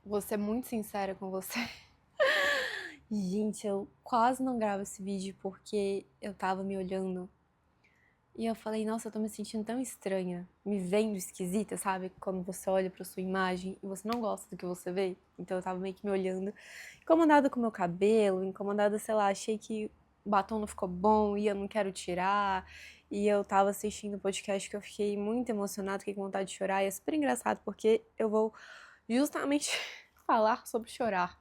Vou ser muito sincera com você. Gente, eu quase não gravo esse vídeo porque eu tava me olhando e eu falei, nossa, eu tô me sentindo tão estranha, me vendo esquisita, sabe? Quando você olha pra sua imagem e você não gosta do que você vê. Então eu tava meio que me olhando, incomodada com o meu cabelo, incomodada, sei lá, achei que o batom não ficou bom e eu não quero tirar. E eu tava assistindo um podcast que eu fiquei muito emocionada, fiquei com vontade de chorar. E é super engraçado porque eu vou justamente falar sobre chorar.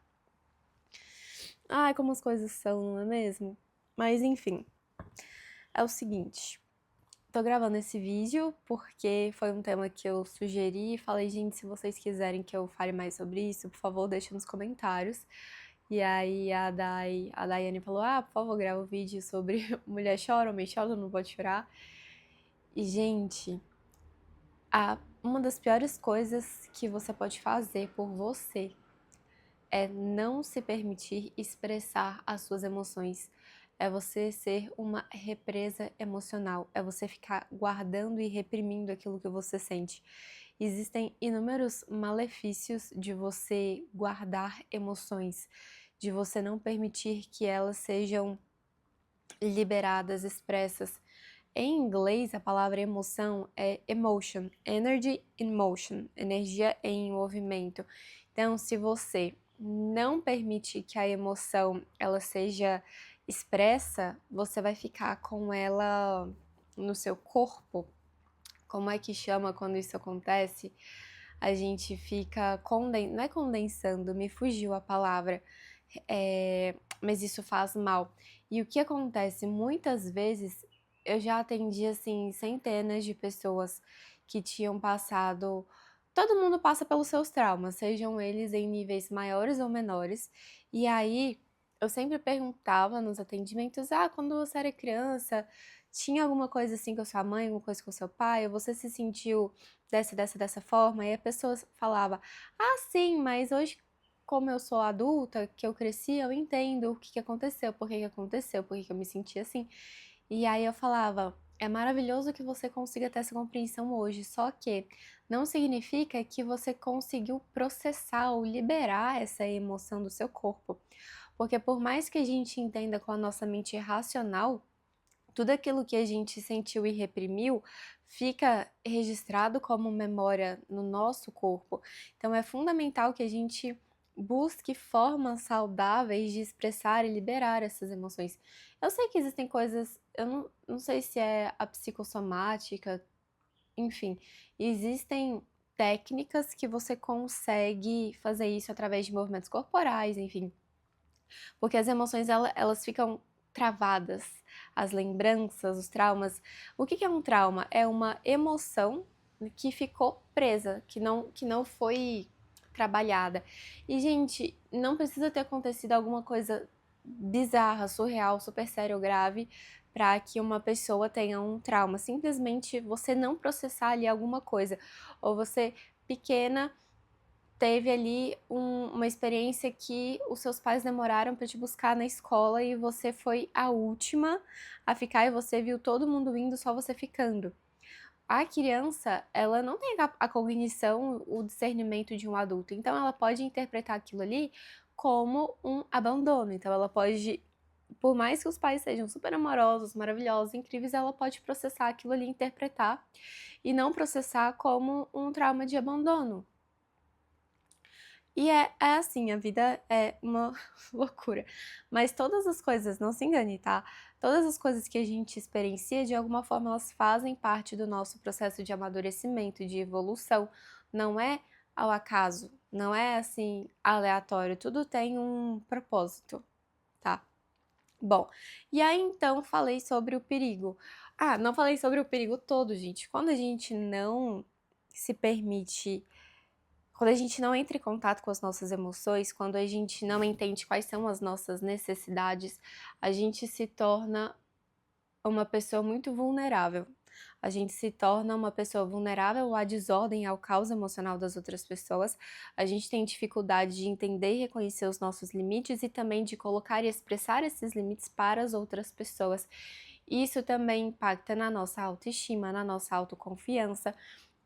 Ai, como as coisas são, não é mesmo? Mas enfim, é o seguinte. Tô gravando esse vídeo porque foi um tema que eu sugeri e falei, gente, se vocês quiserem que eu fale mais sobre isso, por favor, deixa nos comentários. E aí a Daiane falou, por favor, grava um vídeo sobre mulher chora, homem chora, não pode chorar. E, gente, uma das piores coisas que você pode fazer por você é não se permitir expressar as suas emoções. É você ser uma represa emocional. É você ficar guardando e reprimindo aquilo que você sente. Existem inúmeros malefícios de você guardar emoções, de você não permitir que elas sejam liberadas, expressas. Em inglês, a palavra emoção é emotion, energy in motion, energia em movimento. Então, se você não permite que a emoção ela seja expressa, você vai ficar com ela no seu corpo. Como é que chama quando isso acontece? A gente fica não é condensando, me fugiu a palavra, mas isso faz mal. E o que acontece muitas vezes, eu já atendi assim centenas de pessoas que tinham passado. Todo mundo passa pelos seus traumas, sejam eles em níveis maiores ou menores. E aí eu sempre perguntava nos atendimentos: quando você era criança, tinha alguma coisa assim com a sua mãe, alguma coisa com o seu pai, ou você se sentiu dessa forma? E a pessoa falava: sim, mas hoje como eu sou adulta, que eu cresci, eu entendo o que aconteceu, por que aconteceu, por que eu me senti assim. E aí eu falava, é maravilhoso que você consiga ter essa compreensão hoje, só que não significa que você conseguiu processar ou liberar essa emoção do seu corpo. Porque por mais que a gente entenda com a nossa mente racional, tudo aquilo que a gente sentiu e reprimiu fica registrado como memória no nosso corpo. Então é fundamental que a gente busque formas saudáveis de expressar e liberar essas emoções. Eu sei que existem coisas, eu não sei se é a psicossomática, enfim, existem técnicas que você consegue fazer isso através de movimentos corporais, enfim, porque as emoções elas ficam travadas, as lembranças, os traumas. O que é um trauma? É uma emoção que ficou presa, que não foi trabalhada. E, gente, não precisa ter acontecido alguma coisa bizarra, surreal, super séria ou grave para que uma pessoa tenha um trauma. Simplesmente você não processar ali alguma coisa. Ou você, pequena, teve ali uma experiência que os seus pais demoraram para te buscar na escola e você foi a última a ficar e você viu todo mundo indo, só você ficando. A criança, ela não tem a cognição, o discernimento de um adulto, então ela pode interpretar aquilo ali como um abandono. Então ela pode, por mais que os pais sejam super amorosos, maravilhosos, incríveis, ela pode processar aquilo ali, interpretar e não processar como um trauma de abandono. E é assim, a vida é uma loucura. Mas todas as coisas, não se engane, tá? Todas as coisas que a gente experiencia, de alguma forma, elas fazem parte do nosso processo de amadurecimento, de evolução. Não é ao acaso, não é assim, aleatório. Tudo tem um propósito, tá? Bom, e aí então falei sobre o perigo. Não falei sobre o perigo todo, gente. Quando a gente não se permite, quando a gente não entra em contato com as nossas emoções, quando a gente não entende quais são as nossas necessidades, a gente se torna uma pessoa muito vulnerável. A gente se torna uma pessoa vulnerável à desordem, ao caos emocional das outras pessoas. A gente tem dificuldade de entender e reconhecer os nossos limites e também de colocar e expressar esses limites para as outras pessoas. Isso também impacta na nossa autoestima, na nossa autoconfiança,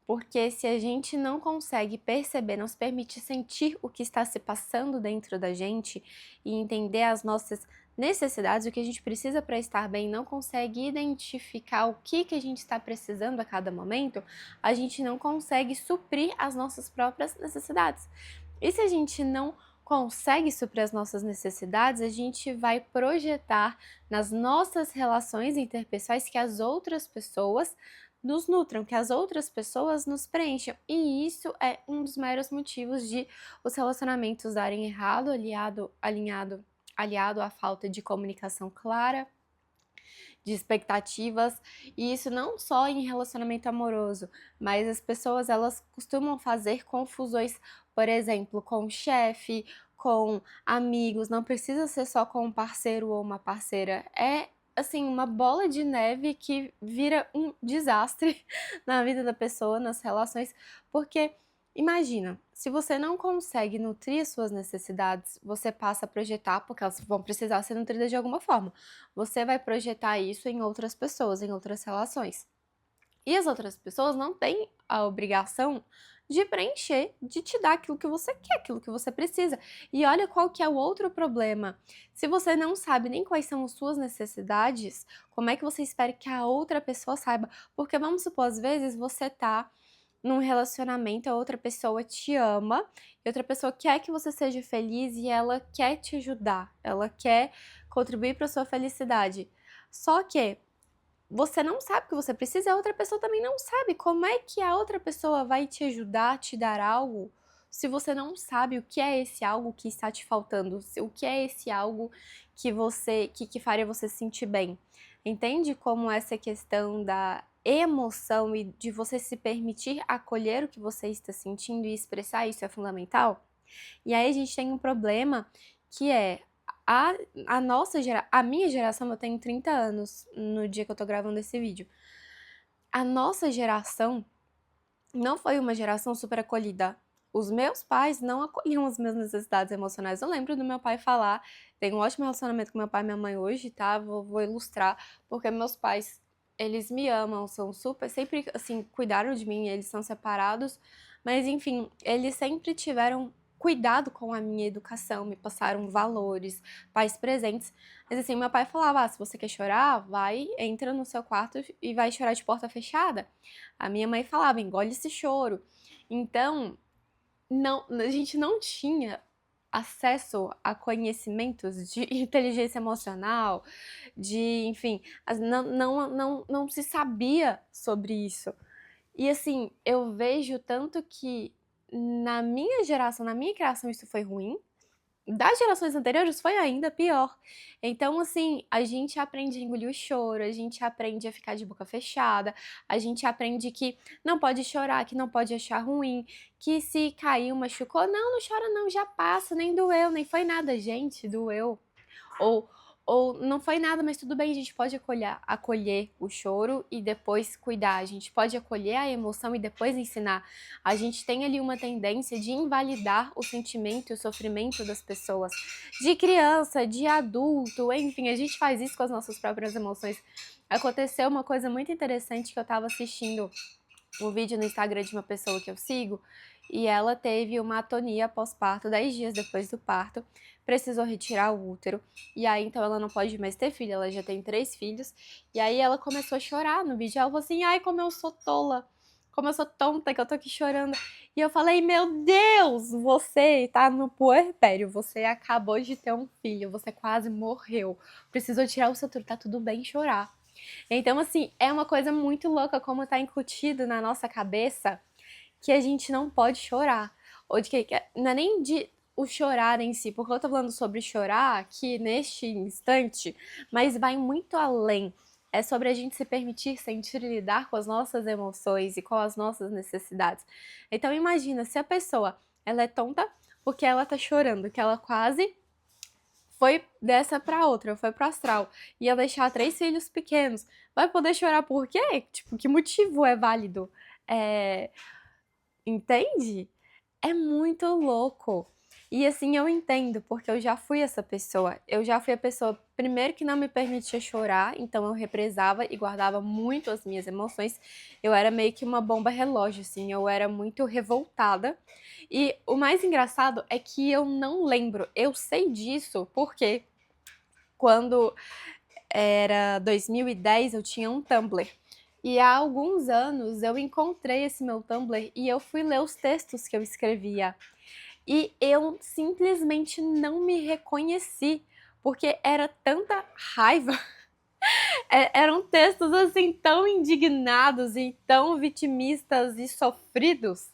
Porque se a gente não consegue perceber, não se permite sentir o que está se passando dentro da gente e entender as nossas necessidades, o que a gente precisa para estar bem, não consegue identificar o que a gente está precisando a cada momento, a gente não consegue suprir as nossas próprias necessidades. E se a gente não consegue suprir as nossas necessidades, a gente vai projetar nas nossas relações interpessoais que as outras pessoas nos nutram, que as outras pessoas nos preencham. E isso é um dos maiores motivos de os relacionamentos darem errado, aliado à falta de comunicação clara, de expectativas, e isso não só em relacionamento amoroso, mas as pessoas elas costumam fazer confusões, por exemplo, com o chefe, com amigos, não precisa ser só com um parceiro ou uma parceira, é assim, uma bola de neve que vira um desastre na vida da pessoa, nas relações, porque imagina, se você não consegue nutrir suas necessidades, você passa a projetar, porque elas vão precisar ser nutridas de alguma forma. Você vai projetar isso em outras pessoas, em outras relações. E as outras pessoas não têm a obrigação de preencher, de te dar aquilo que você quer, aquilo que você precisa. E olha qual que é o outro problema. Se você não sabe nem quais são as suas necessidades, como é que você espera que a outra pessoa saiba? Porque vamos supor, às vezes você tá num relacionamento, a outra pessoa te ama e outra pessoa quer que você seja feliz e ela quer te ajudar, ela quer contribuir para sua felicidade. Só que você não sabe o que você precisa e a outra pessoa também não sabe. Como é que a outra pessoa vai te ajudar, te dar algo, se você não sabe o que é esse algo que está te faltando, o que é esse algo que faria você se sentir bem? Entende como essa questão da emoção e de você se permitir acolher o que você está sentindo e expressar isso é fundamental? E aí a gente tem um problema que é a, a minha geração, eu tenho 30 anos no dia que eu tô gravando esse vídeo. A nossa geração não foi uma geração super acolhida. Os meus pais não acolhiam as minhas necessidades emocionais. Eu lembro do meu pai falar, tenho um ótimo relacionamento com meu pai e minha mãe hoje, tá? Vou ilustrar, porque meus pais, eles me amam, são super, sempre, assim, cuidaram de mim, eles são separados, mas enfim, eles sempre tiveram cuidado com a minha educação, me passaram valores, pais presentes. Mas assim, meu pai falava, se você quer chorar, vai, entra no seu quarto e vai chorar de porta fechada. A minha mãe falava, engole esse choro. Então, não, a gente não tinha acesso a conhecimentos de inteligência emocional, enfim, não se sabia sobre isso. E assim, eu vejo tanto que na minha geração, na minha criação, isso foi ruim, das gerações anteriores foi ainda pior. Então, assim, a gente aprende a engolir o choro, a gente aprende a ficar de boca fechada, a gente aprende que não pode chorar, que não pode achar ruim, que se caiu, machucou, não chora não, já passa, nem doeu, nem foi nada, gente, doeu. Ou, ou não foi nada, mas tudo bem, a gente pode acolher o choro e depois cuidar. A gente pode acolher a emoção e depois ensinar. A gente tem ali uma tendência de invalidar o sentimento e o sofrimento das pessoas, de criança, de adulto, enfim, a gente faz isso com as nossas próprias emoções. Aconteceu uma coisa muito interessante que eu tava assistindo um vídeo no Instagram de uma pessoa que eu sigo e ela teve uma atonia pós-parto, 10 dias depois do parto, precisou retirar o útero e aí então ela não pode mais ter filho, ela já tem 3 filhos e aí ela começou a chorar no vídeo, ela falou assim, ai como eu sou tola, como eu sou tonta que eu tô aqui chorando. E eu falei, meu Deus, você tá no puerpério, você acabou de ter um filho, você quase morreu, precisou tirar o seu útero, tá tudo bem chorar. Então, assim, é uma coisa muito louca como tá incutido na nossa cabeça que a gente não pode chorar. Ou de que não é nem de o chorar em si, porque eu tô falando sobre chorar aqui neste instante, mas vai muito além. É sobre a gente se permitir sentir e lidar com as nossas emoções e com as nossas necessidades. Então imagina, se a pessoa ela é tonta porque ela tá chorando, que ela quase foi dessa pra outra, foi pro astral. Ia deixar 3 filhos pequenos. Vai poder chorar por quê? Tipo, que motivo é válido? É... Entende? É muito louco. E assim, eu entendo, porque eu já fui essa pessoa. Eu já fui a pessoa, primeiro, que não me permitia chorar, então eu represava e guardava muito as minhas emoções. Eu era meio que uma bomba relógio, assim, eu era muito revoltada. E o mais engraçado é que eu não lembro. Eu sei disso porque quando era 2010 eu tinha um Tumblr. E há alguns anos eu encontrei esse meu Tumblr e eu fui ler os textos que eu escrevia. E eu simplesmente não me reconheci, porque era tanta raiva. Eram textos assim tão indignados e tão vitimistas e sofridos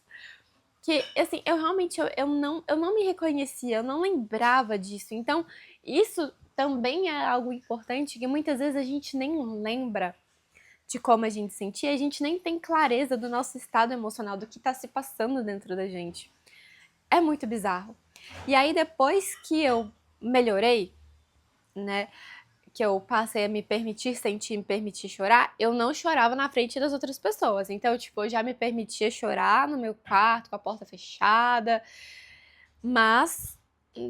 que assim, eu realmente eu não me reconhecia, eu não lembrava disso. Então, isso também é algo importante que muitas vezes a gente nem lembra de como a gente sentia, a gente nem tem clareza do nosso estado emocional, do que está se passando dentro da gente. É muito bizarro. E aí, depois que eu melhorei, né, que eu passei a me permitir sentir, me permitir chorar, eu não chorava na frente das outras pessoas. Então, tipo, eu já me permitia chorar no meu quarto, com a porta fechada, mas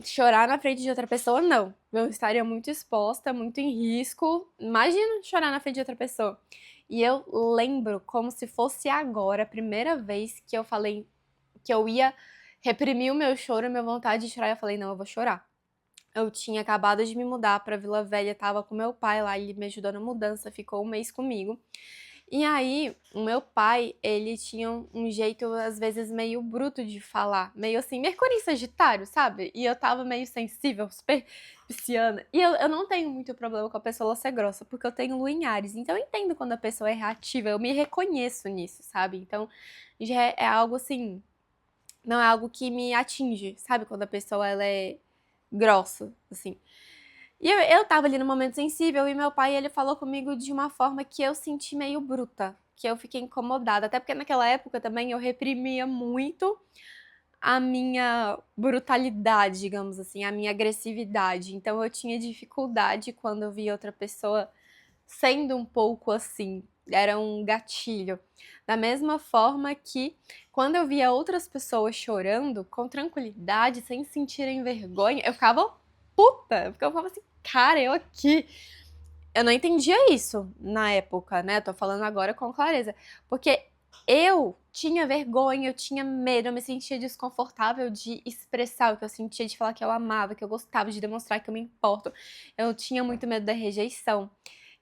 chorar na frente de outra pessoa, não. Eu estaria muito exposta, muito em risco. Imagina chorar na frente de outra pessoa. E eu lembro como se fosse agora, a primeira vez que eu falei que eu ia reprimir o meu choro, a minha vontade de chorar. Eu falei, não, eu vou chorar. Eu tinha acabado de me mudar pra Vila Velha, tava com meu pai lá, ele me ajudou na mudança, ficou um mês comigo. E aí, o meu pai, ele tinha um jeito, às vezes, meio bruto de falar. Meio assim, Mercúrio em Sagitário, sabe? E eu tava meio sensível, super pisciana. E eu não tenho muito problema com a pessoa ser grossa, porque eu tenho lua em Áries. Então eu entendo quando a pessoa é reativa, eu me reconheço nisso, sabe? Então já é algo assim, não é algo que me atinge, sabe? Quando a pessoa, ela é grossa, assim. E eu tava ali no momento sensível e meu pai, ele falou comigo de uma forma que eu senti meio bruta, que eu fiquei incomodada. Até porque naquela época também eu reprimia muito a minha brutalidade, digamos assim, a minha agressividade. Então eu tinha dificuldade quando eu via outra pessoa sendo um pouco assim. Era um gatilho. Da mesma forma que quando eu via outras pessoas chorando com tranquilidade, sem sentirem vergonha, eu ficava puta. Porque eu ficava assim, cara, eu aqui. Eu não entendia isso na época, né? Tô falando agora com clareza. Porque eu tinha vergonha, eu tinha medo, eu me sentia desconfortável de expressar o que eu sentia, de falar que eu amava, que eu gostava, de demonstrar que eu me importo. Eu tinha muito medo da rejeição.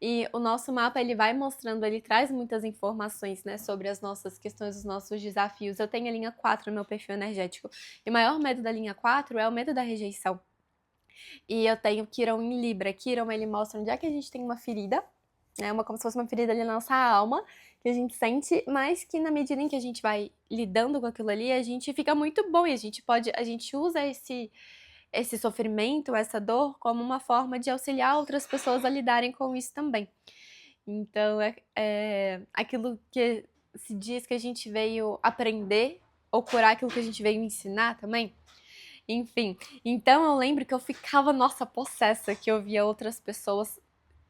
E o nosso mapa, ele vai mostrando, ele traz muitas informações, né, sobre as nossas questões, os nossos desafios. Eu tenho a linha 4 no meu perfil energético. E o maior medo da linha 4 é o medo da rejeição. E eu tenho Quirón em Libra. Quirón, ele mostra onde é que a gente tem uma ferida, né, como se fosse uma ferida ali na nossa alma, que a gente sente, mas que na medida em que a gente vai lidando com aquilo ali, a gente fica muito bom e a gente usa esse sofrimento, essa dor, como uma forma de auxiliar outras pessoas a lidarem com isso também. Então, é aquilo que se diz que a gente veio aprender, ou curar aquilo que a gente veio ensinar também. Enfim, então eu lembro que eu ficava, nossa, possessa, que eu via outras pessoas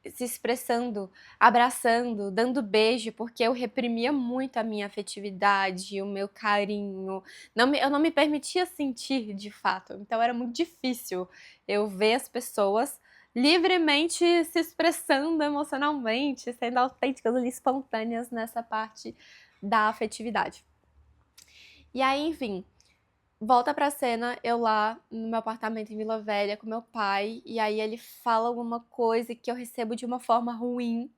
se expressando, abraçando, dando beijo, porque eu reprimia muito a minha afetividade, o meu carinho. Eu não me permitia sentir de fato. Então era muito difícil eu ver as pessoas livremente se expressando emocionalmente, sendo autênticas ali, espontâneas nessa parte da afetividade. E aí, enfim, volta pra cena, eu lá no meu apartamento em Vila Velha com meu pai, e aí ele fala alguma coisa que eu recebo de uma forma ruim.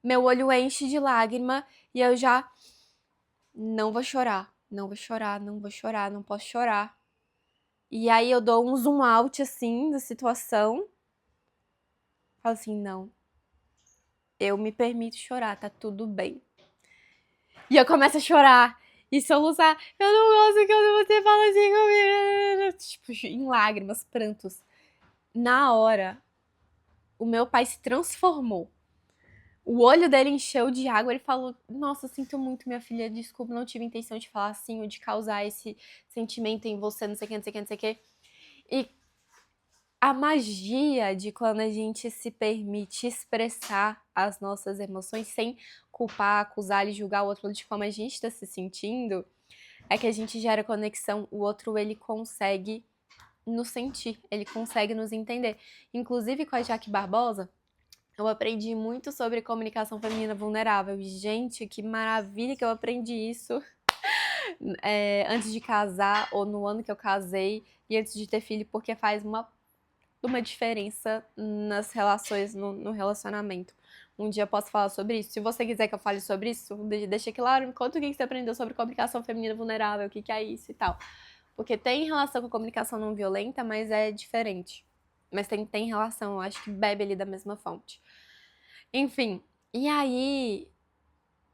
Meu olho enche de lágrima e eu já não vou chorar, não vou chorar, não vou chorar, não posso chorar. E aí eu dou um zoom out assim da situação. Falo assim, não, eu me permito chorar, tá tudo bem. E eu começo a chorar e soluçar. Eu não gosto quando você fala assim comigo. Tipo, em lágrimas, prantos. Na hora, o meu pai se transformou. O olho dele encheu de água, ele falou, nossa, sinto muito, minha filha, desculpa, não tive intenção de falar assim, ou de causar esse sentimento em você, não sei o que, não sei o que, não sei o que. E a magia de quando a gente se permite expressar as nossas emoções sem culpar, acusar e julgar o outro de como a gente está se sentindo, é que a gente gera conexão, o outro ele consegue nos sentir, ele consegue nos entender. Inclusive com a Jaque Barbosa, eu aprendi muito sobre comunicação feminina vulnerável. Gente, que maravilha que eu aprendi isso antes de casar ou no ano que eu casei e antes de ter filho, porque faz uma diferença nas relações, no relacionamento. Um dia eu posso falar sobre isso. Se você quiser que eu fale sobre isso, deixa claro, me conta o que você aprendeu sobre comunicação feminina vulnerável, o que é isso e tal. Porque tem relação com comunicação não violenta, mas é diferente. Mas tem relação, eu acho que bebe ali da mesma fonte. Enfim, e aí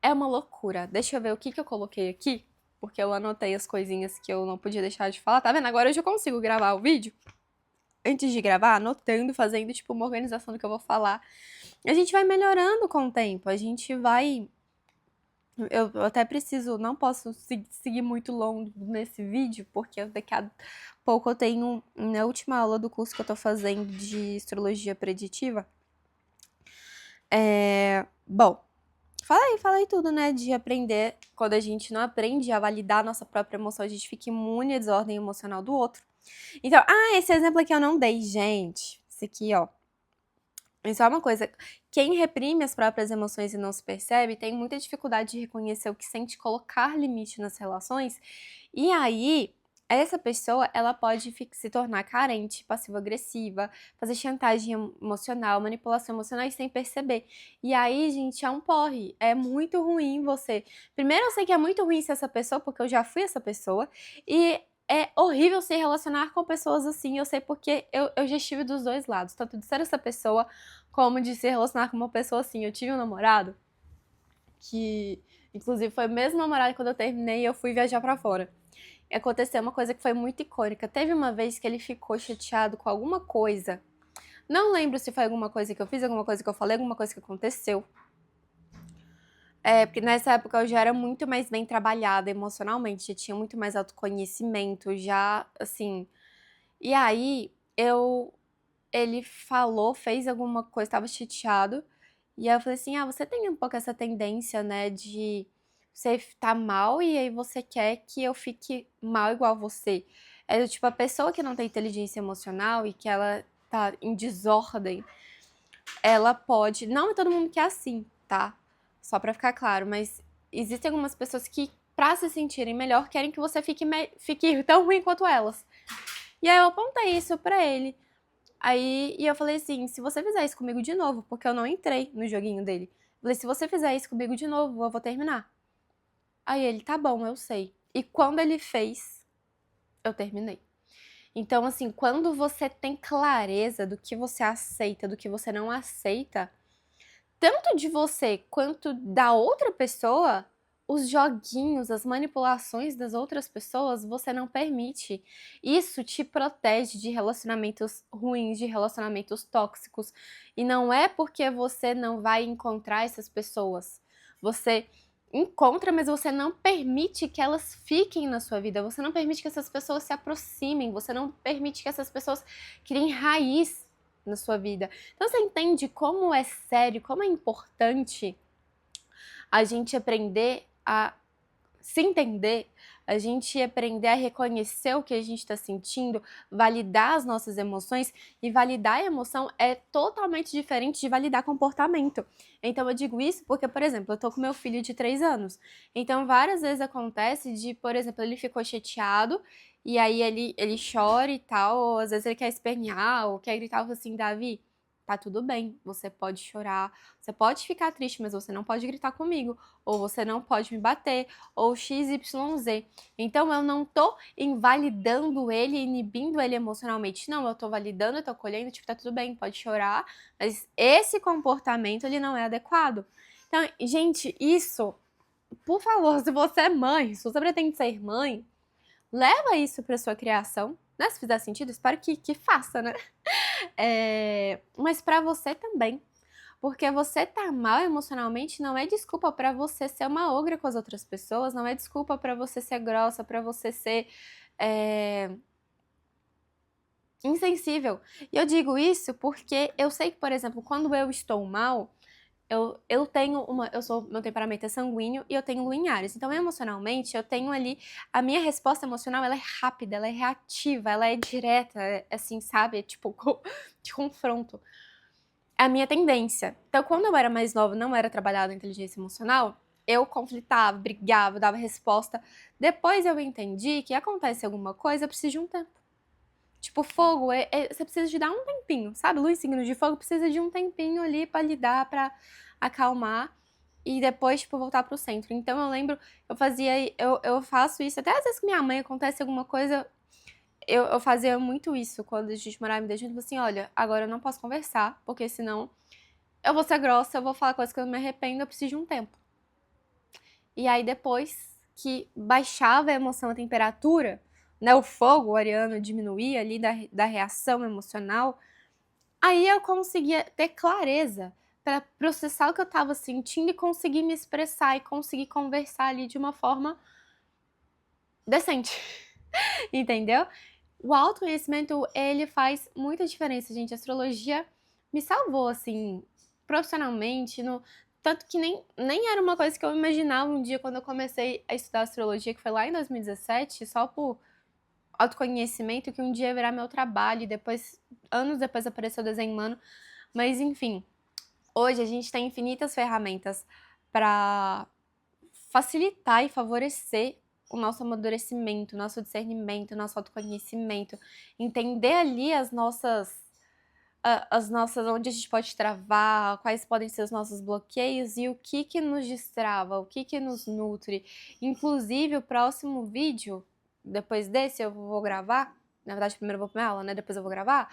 é uma loucura. Deixa eu ver o que eu coloquei aqui, porque eu anotei as coisinhas que eu não podia deixar de falar. Tá vendo? Agora eu já consigo gravar o vídeo. Antes de gravar, anotando, fazendo tipo uma organização do que eu vou falar. A gente vai melhorando com o tempo, a gente vai... Eu até preciso, não posso seguir muito longo nesse vídeo, porque daqui a pouco eu tenho, na última aula do curso que eu tô fazendo de astrologia preditiva. Bom, falei tudo, né, de aprender. Quando a gente não aprende a validar a nossa própria emoção, a gente fica imune à desordem emocional do outro. Então, esse exemplo aqui eu não dei, gente. Esse aqui, ó. Isso é uma coisa, quem reprime as próprias emoções e não se percebe tem muita dificuldade de reconhecer o que sente, colocar limite nas relações, e aí essa pessoa ela pode se tornar carente, passivo-agressiva, fazer chantagem emocional, manipulação emocional sem perceber. E aí, gente, é um porre, é muito ruim você... Primeiro, eu sei que é muito ruim ser essa pessoa, porque eu já fui essa pessoa, e é horrível se relacionar com pessoas assim, eu sei porque eu já estive dos dois lados, tanto de ser essa pessoa, como de se relacionar com uma pessoa assim. Eu tive um namorado, que inclusive foi o mesmo namorado que quando eu terminei eu fui viajar pra fora. E aconteceu uma coisa que foi muito icônica. Teve uma vez que ele ficou chateado com alguma coisa, não lembro se foi alguma coisa que eu fiz, alguma coisa que eu falei, alguma coisa que aconteceu. Porque nessa época eu já era muito mais bem trabalhada emocionalmente, já tinha muito mais autoconhecimento, já, assim... E aí, ele falou, fez alguma coisa, estava chateado, e aí eu falei assim, você tem um pouco essa tendência, né, de você tá mal e aí você quer que eu fique mal igual você. É tipo, a pessoa que não tem inteligência emocional e que ela tá em desordem, ela pode... Não é todo mundo que é assim, tá? Só pra ficar claro, mas existem algumas pessoas que, pra se sentirem melhor, querem que você fique tão ruim quanto elas. E aí eu apontei isso pra ele. E eu falei assim, se você fizer isso comigo de novo, porque eu não entrei no joguinho dele. Eu falei, se você fizer isso comigo de novo, eu vou terminar. Aí ele, tá bom, eu sei. E quando ele fez, eu terminei. Então, assim, quando você tem clareza do que você aceita, do que você não aceita, tanto de você quanto da outra pessoa, os joguinhos, as manipulações das outras pessoas, você não permite. Isso te protege de relacionamentos ruins, de relacionamentos tóxicos. E não é porque você não vai encontrar essas pessoas. Você encontra, mas você não permite que elas fiquem na sua vida. Você não permite que essas pessoas se aproximem. Você não permite que essas pessoas criem raiz na sua vida. Então você entende como é sério, como é importante a gente aprender a se entender, a gente aprender a reconhecer o que a gente está sentindo, validar as nossas emoções, e validar a emoção é totalmente diferente de validar comportamento. Então eu digo isso porque, por exemplo, eu tô com meu filho de 3 anos, então várias vezes acontece de, por exemplo, ele ficou chateado, e aí ele chora e tal, ou às vezes ele quer espernear, ou quer gritar assim, Davi, tá tudo bem, você pode chorar, você pode ficar triste, mas você não pode gritar comigo, ou você não pode me bater, ou XYZ. Então eu não tô invalidando ele, inibindo ele emocionalmente. Não, eu tô validando, eu tô colhendo, tipo, tá tudo bem, pode chorar, mas esse comportamento, ele não é adequado. Então, gente, isso, por favor, se você é mãe, se você pretende ser mãe, leva isso pra sua criação, né? Se fizer sentido, espero que faça, né? Mas pra você também. Porque você tá mal emocionalmente não é desculpa pra você ser uma ogra com as outras pessoas, não é desculpa pra você ser grossa, pra você ser insensível. E eu digo isso porque eu sei que, por exemplo, quando eu estou mal, Meu temperamento é sanguíneo e eu tenho lua em Áries. Então, emocionalmente, eu tenho ali, a minha resposta emocional, ela é rápida, ela é reativa, ela é direta, assim, sabe? É tipo, de confronto. É a minha tendência. Então, quando eu era mais nova, não era trabalhada a inteligência emocional, eu conflitava, brigava, dava resposta. Depois eu entendi que acontece alguma coisa, eu preciso de um tempo. Tipo, fogo, você precisa de dar um tempinho, sabe? Lua em signo de fogo precisa de um tempinho ali pra lidar, pra acalmar e depois, tipo, voltar pro centro. Então eu lembro, eu faço isso, até às vezes com minha mãe acontece alguma coisa, eu fazia muito isso quando a gente morava em Medellín, tipo assim, olha, agora eu não posso conversar, porque senão eu vou ser grossa, eu vou falar coisas que eu não me arrependo, eu preciso de um tempo. E aí depois que baixava a emoção, a temperatura, né, o fogo o ariano diminuía ali da reação emocional, aí eu conseguia ter clareza para processar o que eu estava sentindo e conseguir me expressar e conseguir conversar ali de uma forma decente, entendeu? O autoconhecimento, ele faz muita diferença, gente. A astrologia me salvou, assim, profissionalmente, tanto que nem era uma coisa que eu imaginava um dia quando eu comecei a estudar astrologia, que foi lá em 2017, só por autoconhecimento, que um dia ia virar meu trabalho, e depois, anos depois apareceu o desenho humano. Mas, enfim, hoje a gente tem infinitas ferramentas para facilitar e favorecer o nosso amadurecimento, nosso discernimento, nosso autoconhecimento, entender ali as nossas, onde a gente pode travar, quais podem ser os nossos bloqueios e o que nos destrava, o que nos nutre. Inclusive, o próximo vídeo, depois desse eu vou gravar, na verdade primeiro eu vou pra minha aula, né, depois eu vou gravar,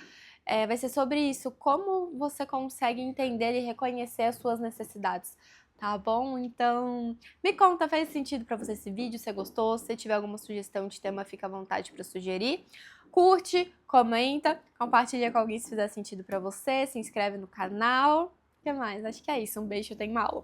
vai ser sobre isso, como você consegue entender e reconhecer as suas necessidades. Tá bom? Então, me conta, fez sentido pra você esse vídeo? Você gostou? Se tiver alguma sugestão de tema, fica à vontade pra sugerir. Curte, comenta, compartilha com alguém se fizer sentido pra você, se inscreve no canal. O que mais? Acho que é isso. Um beijo, eu tenho uma aula.